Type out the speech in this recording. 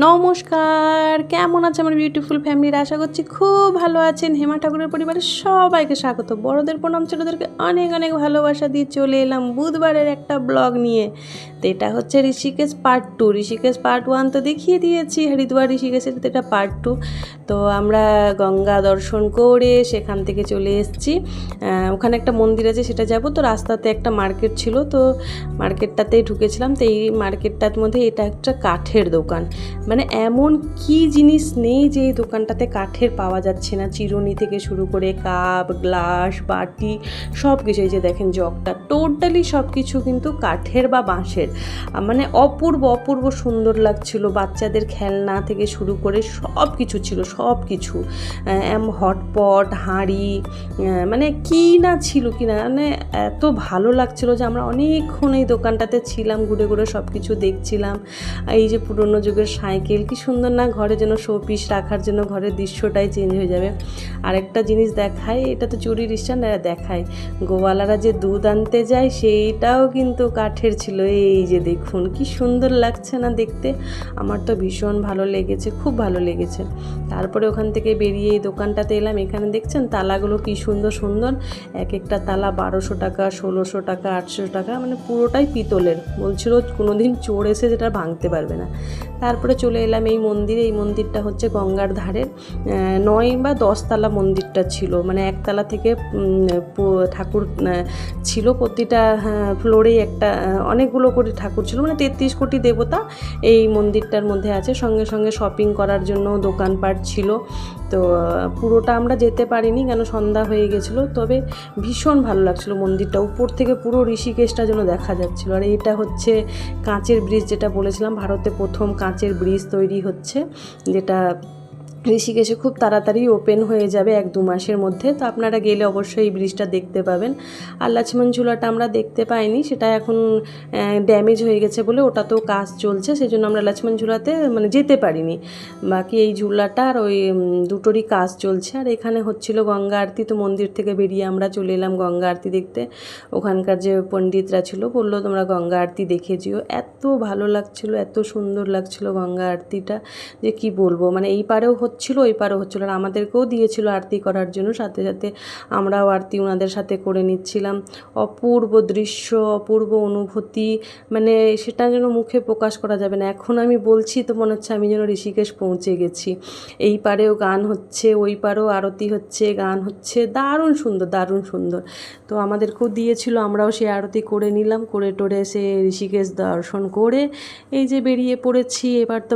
নমস্কার, কেমন আছে আমার বিউটিফুল ফ্যামিলির? আশা করছি খুব ভালো আছেন। হেমা ঠাকুরের পরিবারের সবাইকে স্বাগত। বড়দের প্রণাম, ছোটদেরকে অনেক অনেক ভালোবাসা দিয়ে চলে এলাম বুধবারের একটা ব্লগ নিয়ে। তো এটা হচ্ছে ঋষিকেশ পার্ট 2। ঋষিকেশ পার্ট 1 তো দেখিয়ে দিয়েছি, হরিদ্বার ঋষিকেশের, তো এটা পার্ট 2। তো আমরা গঙ্গা দর্শন করে সেখান থেকে চলে এসেছি। ওখানে একটা মন্দির আছে, সেটা যাব। তো রাস্তাতে একটা মার্কেট ছিল, তো মার্কেটটাতেই ঢুকেছিলাম। তো এই মার্কেটটার মধ্যে এটা একটা কাঠের দোকান, মানে এমন কি জিনিস নেই যে এই দোকানটাতে কাঠের পাওয়া যাচ্ছে না। চিরুনি থেকে শুরু করে কাপ, গ্লাস, বাটি, সব কিছু। এই যে দেখেন জগটা, টোটালি সব কিছু কিন্তু কাঠের বা বাঁশের। মানে অপূর্ব অপূর্ব সুন্দর লাগছিল। বাচ্চাদের খেলনা থেকে শুরু করে সব কিছু ছিল, সব কিছু। হটপট, হাঁড়ি, মানে কি না ছিল, কি না, মানে এত ভালো লাগছিল যে আমরা অনেকক্ষণ এই দোকানটাতে ছিলাম, ঘুরে ঘুরে সব কিছু দেখছিলাম। এই যে পুরনো যুগের সাইকেল, কি সুন্দর না, ঘরে যেন শোপিস রাখার জন্য ঘরের দৃশ্যটাই চেঞ্জ হয়ে যাবে। আরেকটা জিনিস দেখায়, এটা তো চুরির স্ট্যান্ড, দেখায় গোয়ালারা যে দুধ আনতে যায় সেইটাও কিন্তু কাঠের ছিল। এই যে দেখুন কি সুন্দর লাগছে না দেখতে, আমার তো ভীষণ ভালো লেগেছে, খুব ভালো লেগেছে। তারপরে ওখান থেকে বেরিয়ে এই দোকানটাতে এলাম। এখানে দেখছেন তালাগুলো কি সুন্দর সুন্দর, এক একটা তালা 1200 টাকা, 1600 টাকা, 800 টাকা, মানে পুরোটাই পিতলের। বলছিল কোনোদিন চোর এসে যেটা ভাঙতে পারবে না। তারপরে চলে এলাম এই মন্দিরে। এই মন্দিরটা হচ্ছে গঙ্গার ধারের 9 বা 10 তলা মন্দিরটা ছিল, মানে একতলা থেকে ঠাকুর ছিল। প্রতিটা ফ্লোরেই একটা অনেকগুলো করে ঠাকুর ছিল, মানে 33 কোটি দেবতা এই মন্দিরটার মধ্যে আছে। সঙ্গে সঙ্গে শপিং করার জন্য দোকানপাট ছিল। তো পুরোটা আমরা যেতে পারিনি, কেন সন্ধ্যা হয়ে গেছিলো। তবে ভীষণ ভালো লাগছিলো মন্দিরটা, উপর থেকে পুরো ঋষিকেশটা যেন দেখা যাচ্ছিলো। আর এটা হচ্ছে কাঁচের ব্রিজ, যেটা বলেছিলাম ভারতে প্রথম কাঁচের ব্রিজ তৈরি হচ্ছে, যেটা ঋষিকেশে খুব তাড়াতাড়ি ওপেন হয়ে যাবে 1-2 মাসের মধ্যে। তো আপনারা গেলে অবশ্যই এই ব্রিজটা দেখতে পাবেন। আর লক্ষ্মণ ঝুলাটা আমরা দেখতে পাইনি, সেটা এখন ড্যামেজ হয়ে গেছে বলে ওটাতেও কাজ চলছে, সেই জন্য আমরা লক্ষ্মণ ঝুলাতে মানে যেতে পারিনি। বাকি এই ঝুলাটা আর ওই দুটোরই কাজ চলছে। আর এখানে হচ্ছিল গঙ্গা আরতি, তো মন্দির থেকে বেরিয়ে আমরা চলে এলাম গঙ্গা আরতি দেখতে। ওখানকার যে পণ্ডিতরা ছিল বললো তোমরা গঙ্গা আরতি দেখে যেও। এত ভালো লাগছিল, এত সুন্দর লাগছিল গঙ্গা আরতিটা যে কি বলবো। মানে এই পারেও হচ্ছিল, ওই পারেও হচ্ছিল, আর আমাদেরকেও দিয়েছিল আরতি করার জন্য, সাথে সাথে আমরাও আরতি ওনাদের সাথে করে নিচ্ছিলাম। অপূর্ব দৃশ্য, অপূর্ব অনুভূতি, মানে সেটা যেন মুখে প্রকাশ করা যাবে না। এখন আমি বলছি তো মনে হচ্ছে আমি যেন ঋষিকেশ পৌঁছে গেছি। এই পারেও গান হচ্ছে, ওই পারেও আরতি হচ্ছে, গান হচ্ছে, দারুণ সুন্দর, দারুণ সুন্দর। তো আমাদেরকেও দিয়েছিল, আমরাও সেই আরতি করে নিলাম, করে টোরে এসে ঋষিকেশ দর্শন করে এই যে বেরিয়ে পড়েছি। এবার তো